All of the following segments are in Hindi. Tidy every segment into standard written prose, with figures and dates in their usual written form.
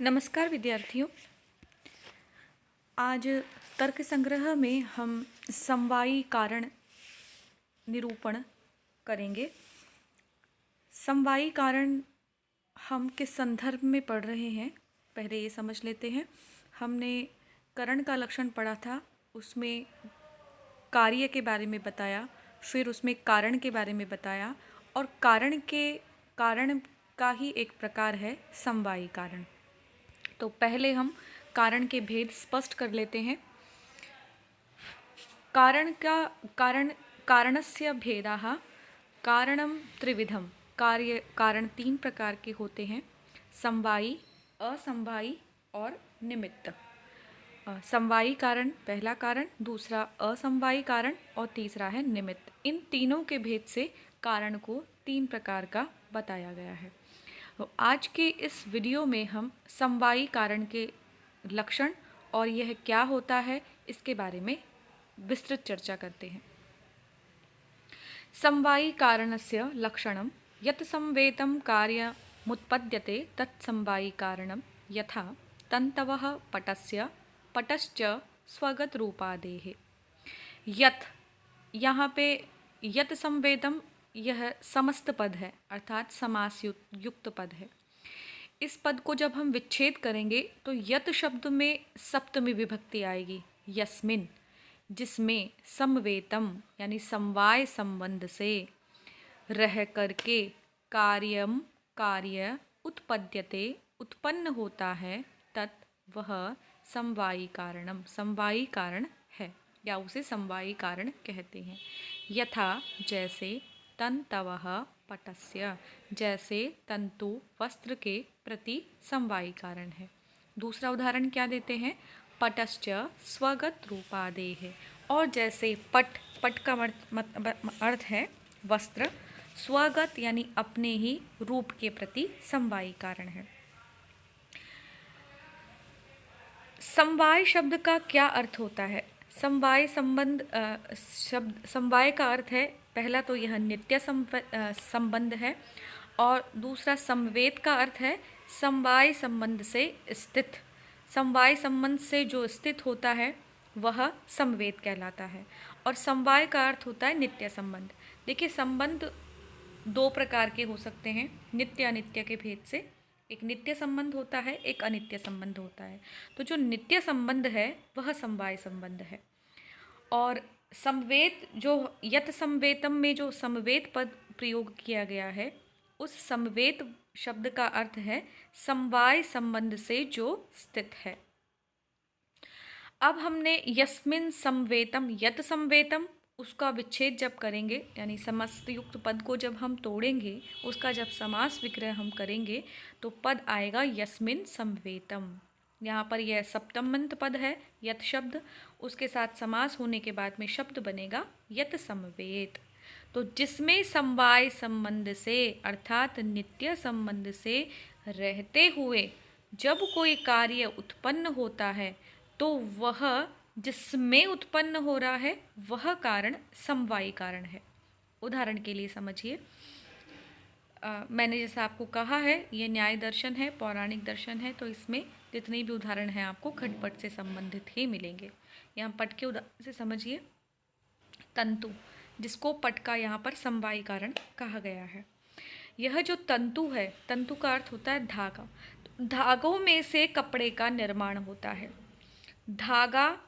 नमस्कार विद्यार्थियों। आज तर्क संग्रह में हम समवायी कारण निरूपण करेंगे। समवायी कारण हम किस संदर्भ में पढ़ रहे हैं, पहले ये समझ लेते हैं। हमने करण का लक्षण पढ़ा था, उसमें कार्य के बारे में बताया, फिर उसमें कारण के बारे में बताया, और कारण का ही एक प्रकार है समवायी कारण। तो पहले हम कारण के भेद स्पष्ट कर लेते हैं। कारणस्य भेदाः कारणं त्रिविधम। कारण तीन प्रकार के होते हैं: समवायी, असमवायी और निमित्त। समवायी कारण पहला कारण, दूसरा असमवायी कारण और तीसरा है निमित्त। इन तीनों के भेद से कारण को तीन प्रकार का बताया गया है। तो आज के इस वीडियो में हम समवायी कारण के लक्षण और यह क्या होता है इसके बारे में विस्तृत चर्चा करते हैं। समवायी कारणस्य लक्षणं यत् संवेतं कार्यमुत्पद्यते तत् समवायी कारणं, यथा तन्तवः पटश्च स्वगत रूपादेः। यत्, यहाँ पे यत् संवेदम यह समस्त पद है, अर्थात समास युक्त पद है। इस पद को जब हम विच्छेद करेंगे तो यत् शब्द में सप्तमी विभक्ति आएगी, यस्मिन, जिसमें समवेतम यानी समवाय संबंध से रह करके कार्य उत्पद्यते उत्पन्न होता है, तत् वह समवायी कारणम समवायी कारण है, या उसे समवायी कारण कहते हैं। यथा जैसे तन्तवः पटस्य, जैसे तंतु वस्त्र के प्रति समवायी कारण है। दूसरा उदाहरण क्या देते हैं? पटश्च स्वगत रूपादेः। और जैसे पट का अर्थ है वस्त्र, स्वगत यानी अपने ही रूप के प्रति समवायी कारण है। समवाय शब्द का क्या अर्थ होता है? समवाय शब्द समवाय का अर्थ है, पहला तो यह नित्य संबंध है, और दूसरा समवेत का अर्थ है समवाय संबंध से स्थित। समवाय संबंध से जो स्थित होता है वह समवेत कहलाता है, और समवाय का अर्थ होता है नित्य संबंध। देखिए, संबंध दो प्रकार के हो सकते हैं नित्य अनित्य के भेद से। एक नित्य संबंध होता है, एक अनित्य संबंध होता है। तो जो नित्य संबंध है वह समवाय संबंध है। और समवेत, जो यत समवेतम में जो समवेत पद प्रयोग किया गया है, उस समवेत शब्द का अर्थ है समवाय संबंध से जो स्थित है। अब हमने यस्मिन समवेतम, यत समवेतम, उसका विच्छेद जब करेंगे, यानी समस्त युक्त पद को जब हम तोड़ेंगे, उसका जब समास विग्रह हम करेंगे तो पद आएगा यस्मिन समवेतम। यहाँ पर यह सप्तमंत पद है यत शब्द, उसके साथ समास होने के बाद में शब्द बनेगा यत समवेत। तो जिसमें समवाय संबंध से अर्थात नित्य संबंध से रहते हुए जब कोई कार्य उत्पन्न होता है तो वह जिसमें उत्पन्न हो रहा है वह कारण समवायी कारण है। उदाहरण के लिए समझिए, मैंने जैसा आपको कहा है ये न्याय दर्शन है, पौराणिक दर्शन है, तो इसमें जितने भी उदाहरण हैं आपको घटपट से संबंधित ही मिलेंगे। यहाँ पट के उदाहरण से समझिए, तंतु, जिसको पट का यहाँ पर समवायी कारण कहा गया है। यह जो तंतु है, तंतु का अर्थ होता है धागा। तो धागों में से कपड़े का निर्माण होता है। धागा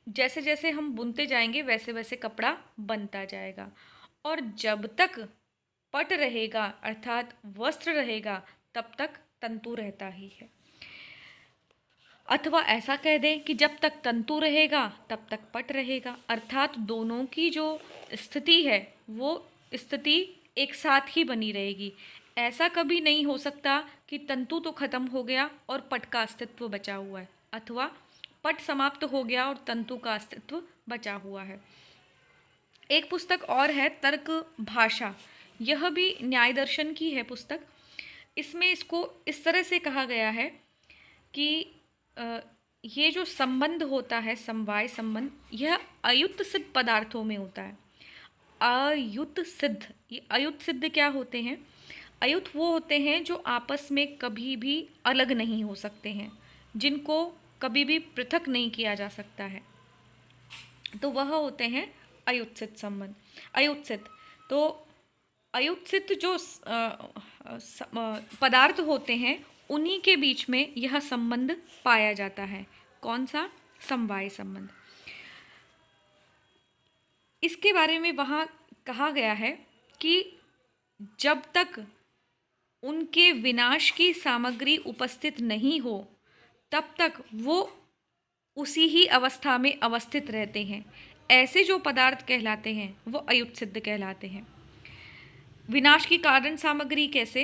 जैसे जैसे हम बुनते जाएंगे वैसे वैसे कपड़ा बनता जाएगा, और जब तक पट रहेगा अर्थात वस्त्र रहेगा तब तक तंतु रहता ही है। अथवा ऐसा कह दें कि जब तक तंतु रहेगा तब तक पट रहेगा, अर्थात दोनों की जो स्थिति है वो स्थिति एक साथ ही बनी रहेगी। ऐसा कभी नहीं हो सकता कि तंतु तो खत्म हो गया और पट का अस्तित्व बचा हुआ है, अथवा पट समाप्त हो गया और तंतु का अस्तित्व बचा हुआ है। एक पुस्तक और है तर्क भाषा, यह भी न्याय दर्शन की है पुस्तक। इसमें इसको इस तरह से कहा गया है कि ये जो संबंध होता है समवाय संबंध, यह अयुत सिद्ध पदार्थों में होता है। अयुत सिद्ध, ये अयुत सिद्ध क्या होते हैं? अयुत वो होते हैं जो आपस में कभी भी अलग नहीं हो सकते हैं, जिनको कभी भी पृथक नहीं किया जा सकता है, तो वह होते हैं अयुत्सित संबंध। अयुत्सित तो अयुत्सित जो पदार्थ होते हैं उन्हीं के बीच में यह संबंध पाया जाता है। कौन सा? समवाय संबंध। इसके बारे में वहाँ कहा गया है कि जब तक उनके विनाश की सामग्री उपस्थित नहीं हो तब तक वो उसी ही अवस्था में अवस्थित रहते हैं। ऐसे जो पदार्थ कहलाते हैं वो अयुत सिद्ध कहलाते हैं। विनाश की कारण सामग्री कैसे?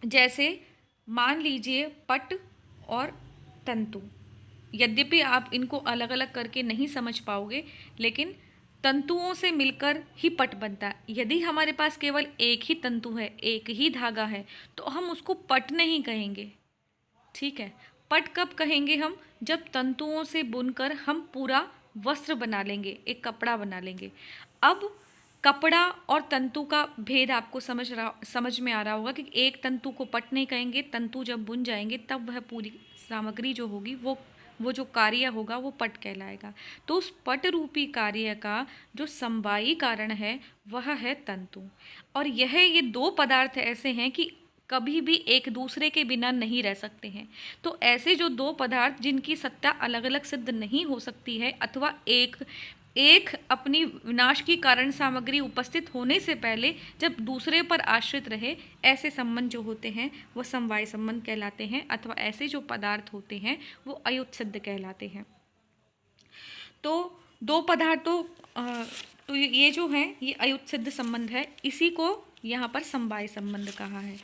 जैसे मान लीजिए पट और तंतु। यद्यपि आप इनको अलग अलग करके नहीं समझ पाओगे, लेकिन तंतुओं से मिलकर ही पट बनता है। यदि हमारे पास केवल एक ही तंतु है, एक ही धागा है, तो हम उसको पट नहीं कहेंगे। ठीक है, पट कब कहेंगे हम? जब तंतुओं से बुनकर हम पूरा वस्त्र बना लेंगे, एक कपड़ा बना लेंगे। अब कपड़ा और तंतु का भेद आपको समझ में आ रहा होगा कि एक तंतु को पट नहीं कहेंगे, तंतु जब बुन जाएंगे तब वह पूरी सामग्री जो होगी वो जो कार्य होगा वो पट कहलाएगा। तो उस पट रूपी कार्य का जो समवायी कारण है वह है तंतु। और ये दो पदार्थ ऐसे हैं कि कभी भी एक दूसरे के बिना नहीं रह सकते हैं। तो ऐसे जो दो पदार्थ जिनकी सत्ता अलग अलग सिद्ध नहीं हो सकती है, अथवा एक अपनी विनाश की कारण सामग्री उपस्थित होने से पहले जब दूसरे पर आश्रित रहे, ऐसे संबंध जो होते हैं वो समवाय संबंध कहलाते हैं, अथवा ऐसे जो पदार्थ होते हैं वो अयुत सिद्ध कहलाते हैं। तो दो पदार्थों तो ये जो है ये अयुत सिद्ध संबंध है, इसी को यहाँ पर समवाय संबंध कहा है।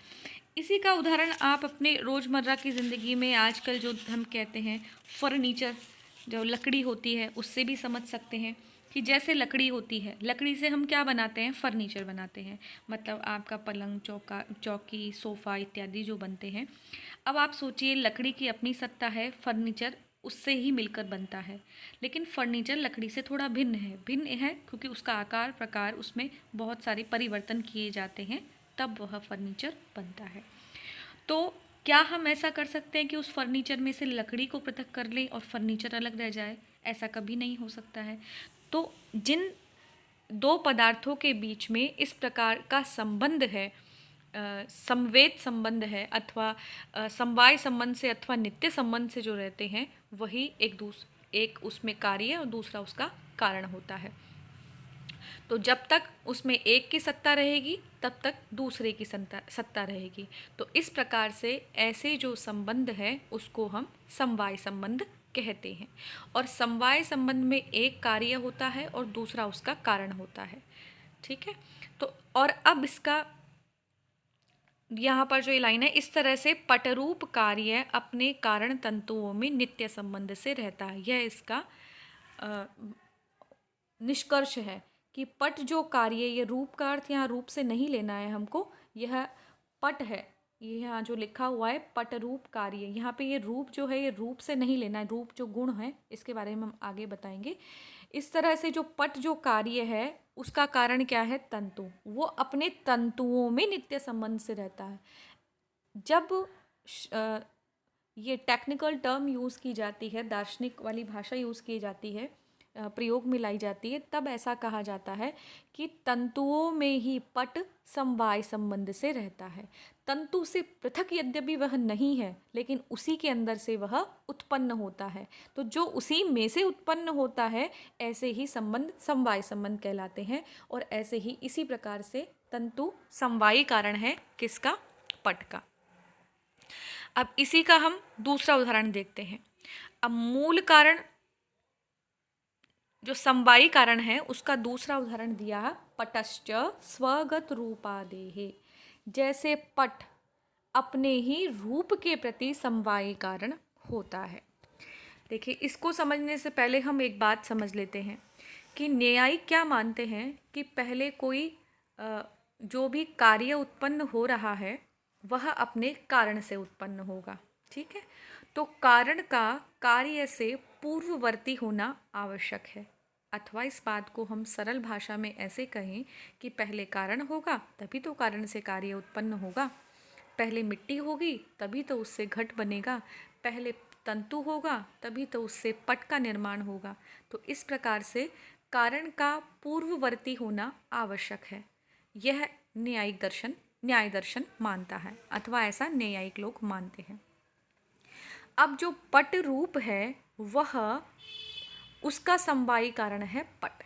इसी का उदाहरण आप अपने रोज़मर्रा की ज़िंदगी में आजकल जो हम कहते हैं फर्नीचर, जो लकड़ी होती है उससे भी समझ सकते हैं कि जैसे लकड़ी होती है, लकड़ी से हम क्या बनाते हैं? फर्नीचर बनाते हैं। मतलब आपका पलंग, चौकी, सोफ़ा इत्यादि जो बनते हैं। अब आप सोचिए, लकड़ी की अपनी सत्ता है, फर्नीचर उससे ही मिलकर बनता है, लेकिन फर्नीचर लकड़ी से थोड़ा भिन्न है क्योंकि उसका आकार प्रकार उसमें बहुत सारे परिवर्तन किए जाते हैं, तब वह फर्नीचर बनता है। तो क्या हम ऐसा कर सकते हैं कि उस फर्नीचर में से लकड़ी को पृथक कर लें और फर्नीचर अलग रह जाए? ऐसा कभी नहीं हो सकता है। तो जिन दो पदार्थों के बीच में इस प्रकार का संबंध है, समवेत संबंध है, अथवा समवाय संबंध से अथवा नित्य संबंध से जो रहते हैं, वही एक उसमें कार्य और दूसरा उसका कारण होता है। तो जब तक उसमें एक की सत्ता रहेगी तब तक दूसरे की सत्ता रहेगी। तो इस प्रकार से ऐसे जो संबंध है उसको हम समवाय संबंध कहते हैं। और समवाय संबंध में एक कार्य होता है और दूसरा उसका कारण होता है। ठीक है, तो और अब इसका यहाँ पर जो ये लाइन है, इस तरह से पटरूप कार्य अपने कारण तंतुओं में नित्य संबंध से रहता है। यह इसका निष्कर्ष है कि पट जो कार्य, ये रूप का अर्थ यहाँ रूप से नहीं लेना है हमको, यह पट है, ये यहाँ जो लिखा हुआ है पट रूप कार्य, यहाँ पे ये रूप जो है ये रूप से नहीं लेना है, रूप जो गुण है इसके बारे में हम आगे बताएंगे। इस तरह से जो पट जो कार्य है उसका कारण क्या है? तंतु। वो अपने तंतुओं में नित्य संबंध से रहता है। जब ये टेक्निकल टर्म यूज़ की जाती है, दार्शनिक वाली भाषा यूज़ की जाती है, प्रयोग में लाई जाती है, तब ऐसा कहा जाता है कि तंतुओं में ही पट समवाय संबंध से रहता है। तंतु से पृथक यद्यपि वह नहीं है, लेकिन उसी के अंदर से वह उत्पन्न होता है। तो जो उसी में से उत्पन्न होता है, ऐसे ही संबंध समवाय संबंध कहलाते हैं। और ऐसे ही इसी प्रकार से तंतु समवायी कारण है किसका? पट का। अब इसी का हम दूसरा उदाहरण देखते हैं। अब मूल कारण जो समवायी कारण है उसका दूसरा उदाहरण दिया है पटश्च स्वगत रूपादेहे। जैसे पट अपने ही रूप के प्रति समवायी कारण होता है। देखिए, इसको समझने से पहले हम एक बात समझ लेते हैं कि न्यायिक क्या मानते हैं कि पहले कोई जो भी कार्य उत्पन्न हो रहा है वह अपने कारण से उत्पन्न होगा। ठीक है, तो कारण का कार्य से पूर्ववर्ती होना आवश्यक है। अथवा इस बात को हम सरल भाषा में ऐसे कहें कि पहले कारण होगा तभी तो कारण से कार्य उत्पन्न होगा, पहले मिट्टी होगी तभी तो उससे घट बनेगा, पहले तंतु होगा तभी तो उससे पट का निर्माण होगा। तो इस प्रकार से कारण का पूर्ववर्ती होना आवश्यक है। यह न्याय दर्शन मानता है, अथवा ऐसा न्यायिक लोग मानते हैं। अब जो पट रूप है वह उसका समवायी कारण है पट।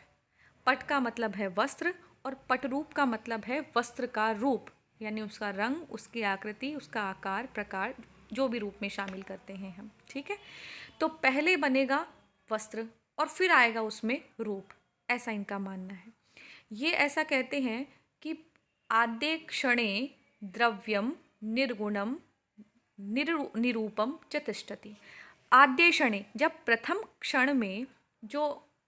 पट का मतलब है वस्त्र और पट रूप का मतलब है वस्त्र का रूप, यानी उसका रंग, उसकी आकृति, उसका आकार, प्रकार, जो भी रूप में शामिल करते हैं हम। ठीक है, तो पहले बनेगा वस्त्र और फिर आएगा उसमें रूप, ऐसा इनका मानना है। ये ऐसा कहते हैं कि आद्य क्षणे द्रव्यम निर्गुणम निरूपम च तिष्ठति। आद्य क्षणे, जब प्रथम क्षण में जो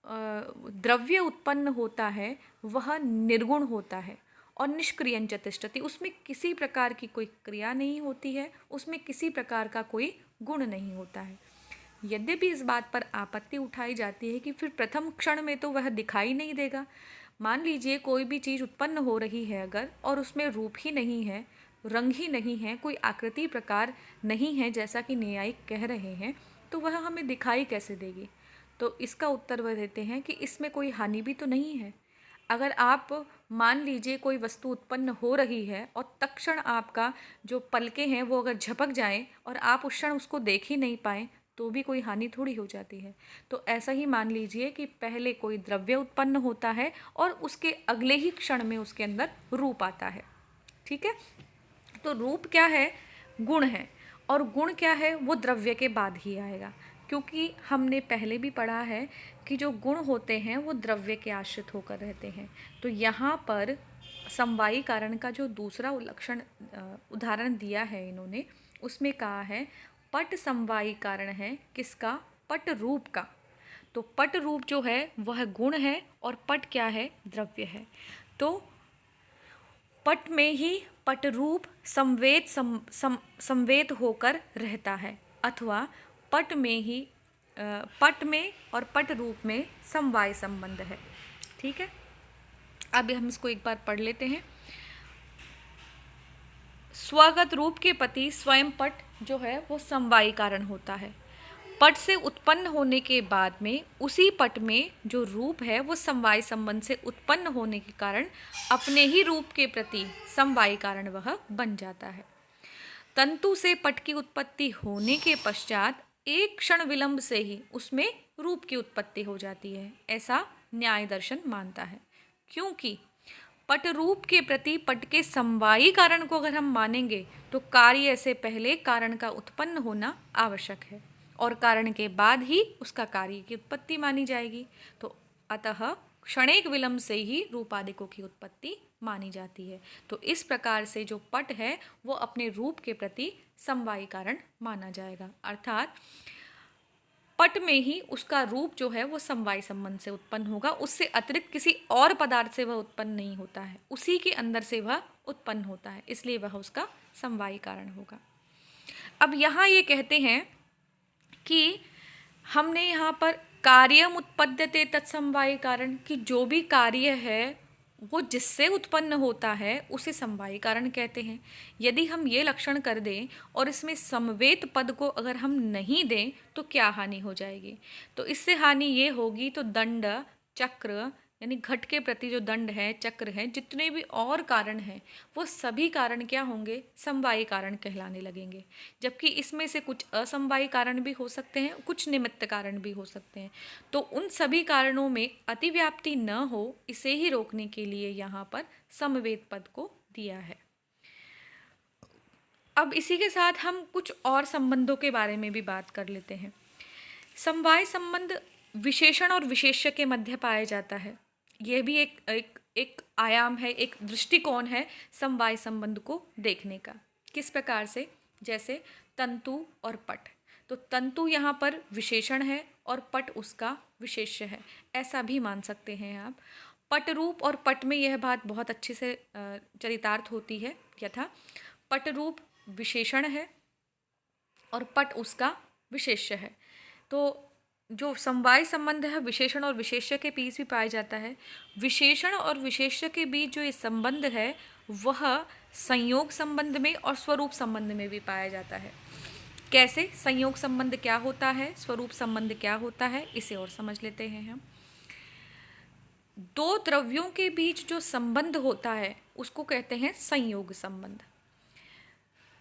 द्रव्य उत्पन्न होता है वह निर्गुण होता है और निष्क्रियं च तिष्ठति, उसमें किसी प्रकार की कोई क्रिया नहीं होती है, उसमें किसी प्रकार का कोई गुण नहीं होता है। यद्यपि इस बात पर आपत्ति उठाई जाती है कि फिर प्रथम क्षण में तो वह दिखाई नहीं देगा। मान लीजिए कोई भी चीज़ उत्पन्न हो रही है अगर, और उसमें रूप ही नहीं है, रंग ही नहीं है, कोई आकृति प्रकार नहीं है जैसा कि न्यायिक कह रहे हैं, तो वह हमें दिखाई कैसे देगी। तो इसका उत्तर वह देते हैं कि इसमें कोई हानि भी तो नहीं है। अगर आप मान लीजिए कोई वस्तु उत्पन्न हो रही है और तत्क्षण आपका जो पलकें हैं वो अगर झपक जाएं और आप उस क्षण उसको देख ही नहीं पाएँ, तो भी कोई हानि थोड़ी हो जाती है। तो ऐसा ही मान लीजिए कि पहले कोई द्रव्य उत्पन्न होता है और उसके अगले ही क्षण में उसके अंदर रूप आता है। ठीक है, तो रूप क्या है? गुण है, और गुण क्या है? वो द्रव्य के बाद ही आएगा, क्योंकि हमने पहले भी पढ़ा है कि जो गुण होते हैं वो द्रव्य के आश्रित होकर रहते हैं। तो यहाँ पर समवायी कारण का जो दूसरा उदाहरण दिया है इन्होंने, उसमें कहा है पट समवायी कारण है। किसका? पट रूप का। तो पट रूप जो है वह गुण है और पट क्या है? द्रव्य है। तो पट में ही पट रूप संवेद होकर रहता है, अथवा पट में ही पट में और पट रूप में समवाय संबंध है। ठीक है, अब हम इसको एक बार पढ़ लेते हैं। स्वगत रूप के प्रति स्वयं पट जो है वो समवायी कारण होता है। पट से उत्पन्न होने के बाद में उसी पट में जो रूप है वो समवाय संबंध से उत्पन्न होने के कारण अपने ही रूप के प्रति समवायी कारण वह बन जाता है। तंतु से पट की उत्पत्ति होने के पश्चात एक क्षण विलंब से ही उसमें रूप की उत्पत्ति हो जाती है, ऐसा न्याय दर्शन मानता है। क्योंकि पट रूप के प्रति पट के समवायी कारण को अगर हम मानेंगे तो कार्य से पहले कारण का उत्पन्न होना आवश्यक है और कारण के बाद ही उसका कार्य की उत्पत्ति मानी जाएगी। तो अतः क्षणिक विलंब से ही रूपादिकों की उत्पत्ति मानी जाती है। तो इस प्रकार से जो पट है वो अपने रूप के प्रति समवायी कारण माना जाएगा, अर्थात पट में ही उसका रूप जो है वो समवाय संबंध से उत्पन्न होगा, उससे अतिरिक्त किसी और पदार्थ से वह उत्पन्न नहीं होता है, उसी के अंदर से वह उत्पन्न होता है, इसलिए वह उसका समवायी कारण होगा। अब यहाँ ये कहते हैं कि हमने यहाँ पर कार्यम उत्पद्यते तत्समवायी कारण, कि जो भी कार्य है वो जिससे उत्पन्न होता है उसे समवायी कारण कहते हैं। यदि हम ये लक्षण कर दें और इसमें समवेत पद को अगर हम नहीं दें तो क्या हानि हो जाएगी? तो इससे हानि ये होगी तो दंड, चक्र, यानी घट के प्रति जो दंड है, चक्र है, जितने भी और कारण हैं वो सभी कारण क्या होंगे? समवायी कारण कहलाने लगेंगे। जबकि इसमें से कुछ असमवायी कारण भी हो सकते हैं, कुछ निमित्त कारण भी हो सकते हैं। तो उन सभी कारणों में अतिव्याप्ति न हो, इसे ही रोकने के लिए यहाँ पर समवेत पद को दिया है। अब इसी के साथ हम कुछ और संबंधों के बारे में भी बात कर लेते हैं। समवाय संबंध विशेषण और विशेष्य के मध्य पाया जाता है। यह भी एक आयाम है, एक दृष्टिकोण है समवाय संबंध को देखने का। किस प्रकार से? जैसे तंतु और पट। तो तंतु यहाँ पर विशेषण है और पट उसका विशेष्य है, ऐसा भी मान सकते हैं आप। पट रूप और पट में यह बात बहुत अच्छे से चरितार्थ होती है। यथा पट रूप विशेषण है और पट उसका विशेष्य है। तो जो समवाय संबंध है विशेषण और विशेष्य के बीच भी पाया जाता है। विशेषण और विशेष्य के बीच जो ये संबंध है वह संयोग संबंध में और स्वरूप संबंध में भी पाया जाता है। कैसे? संयोग संबंध क्या होता है, स्वरूप संबंध क्या होता है, इसे और समझ लेते हैं हम। दो द्रव्यों के बीच जो संबंध होता है उसको कहते हैं संयोग संबंध।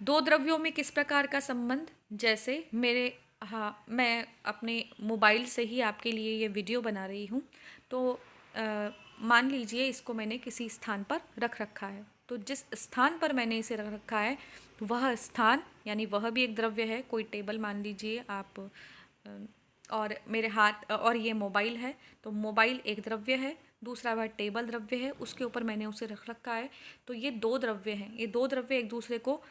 दो द्रव्यों में किस प्रकार का संबंध? जैसे मैं अपने मोबाइल से ही आपके लिए ये वीडियो बना रही हूँ, तो मान लीजिए इसको मैंने किसी स्थान पर रख रखा है। तो जिस स्थान पर मैंने इसे रख रखा है वह स्थान यानी वह भी एक द्रव्य है। कोई टेबल मान लीजिए आप, और मेरे हाथ और ये मोबाइल है, तो मोबाइल एक द्रव्य है, दूसरा वह टेबल द्रव्य है, उसके ऊपर मैंने उसे रख रखा है। तो ये दो द्रव्य हैं, ये दो द्रव्य एक दूसरे को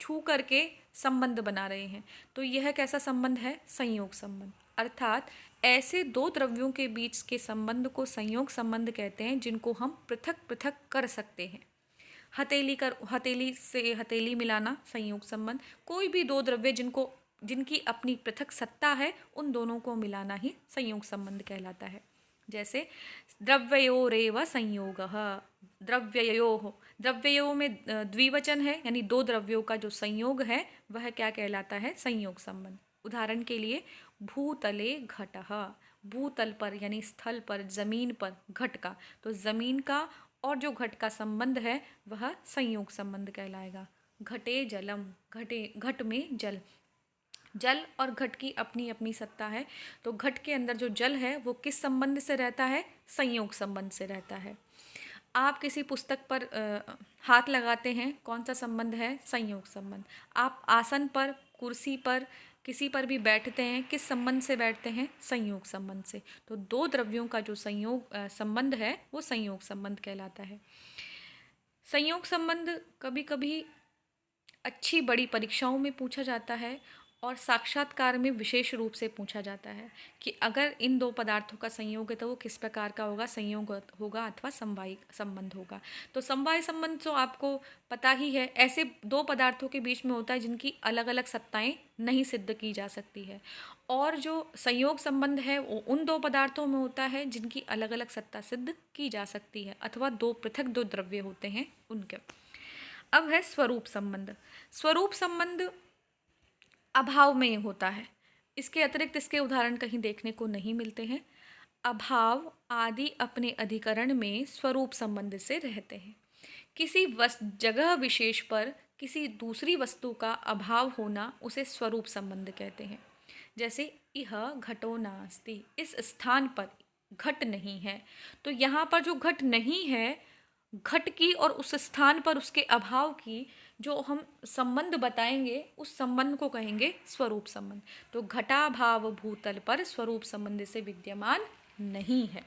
छू करके संबंध बना रहे हैं। तो यह कैसा संबंध है? संयोग संबंध। अर्थात ऐसे दो द्रव्यों के बीच के संबंध को संयोग संबंध कहते हैं, जिनको हम पृथक पृथक कर सकते हैं। हथेली से हथेली मिलाना संयोग संबंध। कोई भी दो द्रव्य जिनकी अपनी पृथक सत्ता है, उन दोनों को मिलाना ही संयोग संबंध कहलाता है। जैसे द्रव्ययोरेव संयोगः, द्रव्ययोः में द्विवचन है, यानी दो द्रव्यों का जो संयोग है वह क्या कहलाता है? संयोग संबंध। उदाहरण के लिए भूतले घटः, भूतल पर यानी स्थल पर, जमीन पर घट का, तो जमीन का और जो घट का संबंध है वह संयोग संबंध कहलाएगा। घटे जलम, घट में जल, जल और घट की अपनी अपनी सत्ता है। तो घट के अंदर जो जल है वो किस संबंध से रहता है? संयोग संबंध से रहता है। आप किसी पुस्तक पर हाथ लगाते हैं, कौन सा संबंध है? संयोग संबंध। आप आसन पर, कुर्सी पर, किसी पर भी बैठते हैं, किस संबंध से बैठते हैं? संयोग संबंध से। तो दो द्रव्यों का जो संबंध है वो संयोग संबंध कहलाता है। संयोग संबंध कभी कभी अच्छी बड़ी परीक्षाओं में पूछा जाता है और साक्षात्कार में विशेष रूप से पूछा जाता है कि अगर इन दो पदार्थों का संयोग है तो वो किस प्रकार का होगा? संयोग होगा अथवा समवाय संबंध होगा। तो समवाय संबंध तो आपको पता ही है, ऐसे दो पदार्थों के बीच में होता है जिनकी अलग अलग सत्ताएं नहीं सिद्ध की जा सकती है। और जो संयोग संबंध है वो उन दो पदार्थों में होता है जिनकी अलग अलग सत्ता सिद्ध की जा सकती है, अथवा दो पृथक दो द्रव्य होते हैं उनके। अब है स्वरूप संबंध। स्वरूप संबंध अभाव में होता है। इसके अतिरिक्त इसके उदाहरण कहीं देखने को नहीं मिलते हैं। अभाव आदि अपने अधिकरण में स्वरूप संबंध से रहते हैं। किसी जगह विशेष पर किसी दूसरी वस्तु का अभाव होना उसे स्वरूप संबंध कहते हैं। जैसे इह घटो नास्ति, इस स्थान पर घट नहीं है। तो यहाँ पर जो घट नहीं है, घट की और उस स्थान पर उसके अभाव की जो हम संबंध बताएंगे उस संबंध को कहेंगे स्वरूप संबंध। तो घटाभाव भूतल पर स्वरूप संबंध से विद्यमान नहीं है,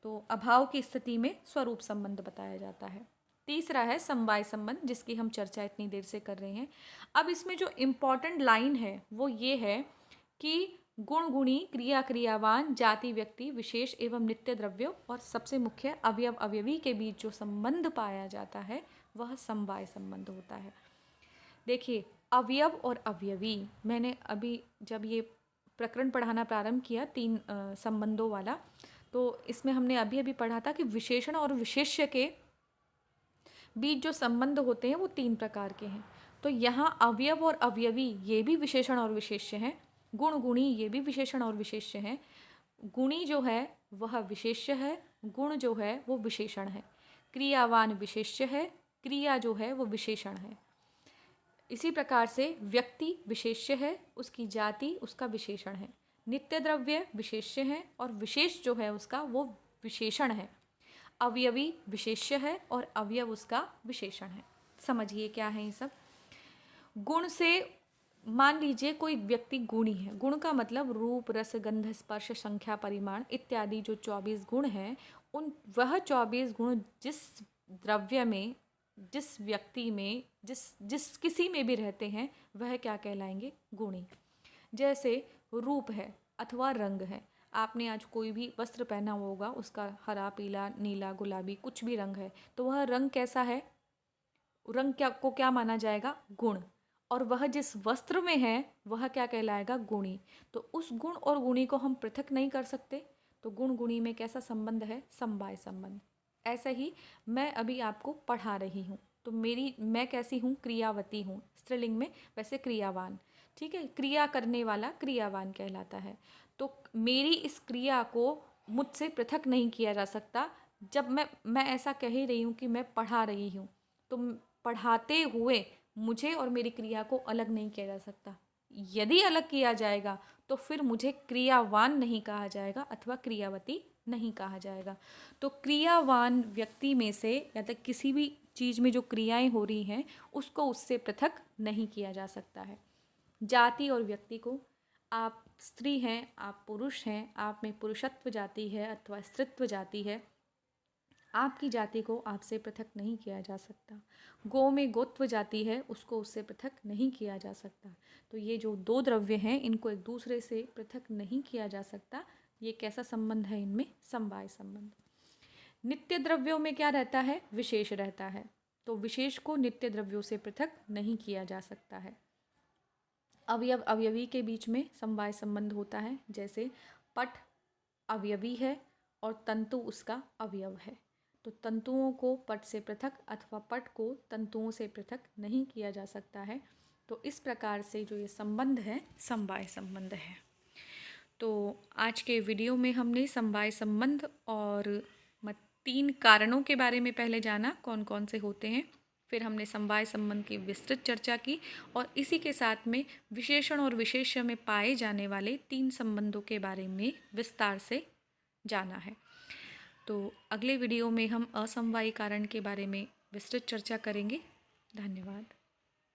तो अभाव की स्थिति में स्वरूप संबंध बताया जाता है। तीसरा है समवाय संबंध, जिसकी हम चर्चा इतनी देर से कर रहे हैं। अब इसमें जो इम्पॉर्टेंट लाइन है वो ये है कि गुण गुणी, क्रिया क्रियावान, जाति व्यक्ति, विशेष एवं नित्य द्रव्यों और सबसे मुख्य अवयव अवयवी के बीच जो संबंध पाया जाता है वह समवाय संबंध होता है। देखिए, अवयव और अवयवी, मैंने अभी जब ये प्रकरण पढ़ाना प्रारंभ किया तीन संबंधों वाला, तो इसमें हमने अभी अभी पढ़ा था कि विशेषण और विशेष्य के बीच जो संबंध होते हैं वो तीन प्रकार के हैं। तो यहाँ अवयव और अवयवी ये भी विशेषण और विशेष्य हैं, गुण गुणी ये भी विशेषण और विशेष्य हैं। गुणी जो है वह विशेष्य है, गुण जो है वो विशेषण है। क्रियावान विशेष्य है, क्रिया जो है वो विशेषण है। इसी प्रकार से व्यक्ति विशेष्य है, उसकी जाति उसका विशेषण है। नित्य द्रव्य विशेष्य है और विशेष जो है उसका वो विशेषण है। अवयवी विशेष्य है और अवयव उसका विशेषण है। समझिए क्या है ये सब। गुण से मान लीजिए कोई व्यक्ति गुणी है। गुण का मतलब रूप, रस, गंध, स्पर्श, संख्या, परिमाण इत्यादि जो 24 गुण हैं, वह 24 गुण जिस द्रव्य में, जिस व्यक्ति में, जिस किसी में भी रहते हैं वह क्या कहलाएंगे? गुणी। जैसे रूप है अथवा रंग है। आपने आज कोई भी वस्त्र पहना होगा, उसका हरा, पीला, नीला, गुलाबी कुछ भी रंग है, तो वह रंग कैसा है? रंग क्या माना जाएगा? गुण। और वह जिस वस्त्र में है वह क्या कहलाएगा? गुणी। तो उस गुण और गुणी को हम पृथक नहीं कर सकते, तो गुण गुणी में कैसा संबंध है? समवाय संबंध। ऐसा ही मैं अभी आपको पढ़ा रही हूँ, तो मैं कैसी हूँ? क्रियावती हूँ, स्त्रीलिंग में, वैसे क्रियावान। ठीक है, क्रिया करने वाला क्रियावान कहलाता है। तो मेरी इस क्रिया को मुझसे पृथक नहीं किया जा सकता। जब मैं ऐसा कह ही रही हूँ कि मैं पढ़ा रही हूँ, तो पढ़ाते हुए मुझे और मेरी क्रिया को अलग नहीं किया जा सकता। यदि अलग किया जाएगा तो फिर मुझे क्रियावान नहीं कहा जाएगा अथवा क्रियावती नहीं कहा जाएगा। तो क्रियावान व्यक्ति में से या तो किसी भी चीज़ में जो क्रियाएं हो रही हैं उसको उससे पृथक नहीं किया जा सकता है। जाति और व्यक्ति को, आप स्त्री हैं, आप पुरुष हैं, आप में पुरुषत्व जाति है अथवा स्त्रीत्व जाति है, आपकी जाति को आपसे पृथक नहीं किया जा सकता। गो में गोत्व जाति है, उसको उससे पृथक नहीं किया जा सकता। तो ये जो दो द्रव्य हैं इनको एक दूसरे से पृथक नहीं किया जा सकता। ये कैसा संबंध है इनमें? समवाय संबंध। नित्य द्रव्यों में क्या रहता है? विशेष रहता है। तो विशेष को नित्य द्रव्यों से पृथक नहीं किया जा सकता है। अवयव अवयवी के बीच में समवाय संबंध होता है, जैसे पट अवयवी है और तंतु उसका अवयव है। तो तंतुओं को पट से पृथक अथवा पट को तंतुओं से पृथक नहीं किया जा सकता है। तो इस प्रकार से जो ये संबंध है समवाय संबंध है। तो आज के वीडियो में हमने समवाय संबंध और 3 कारणों के बारे में पहले जाना, कौन कौन से होते हैं। फिर हमने समवाय संबंध की विस्तृत चर्चा की और इसी के साथ में विशेषण और विशेष्य में पाए जाने वाले 3 संबंधों के बारे में विस्तार से जाना है। तो अगले वीडियो में हम असमवायी कारण के बारे में विस्तृत चर्चा करेंगे। धन्यवाद।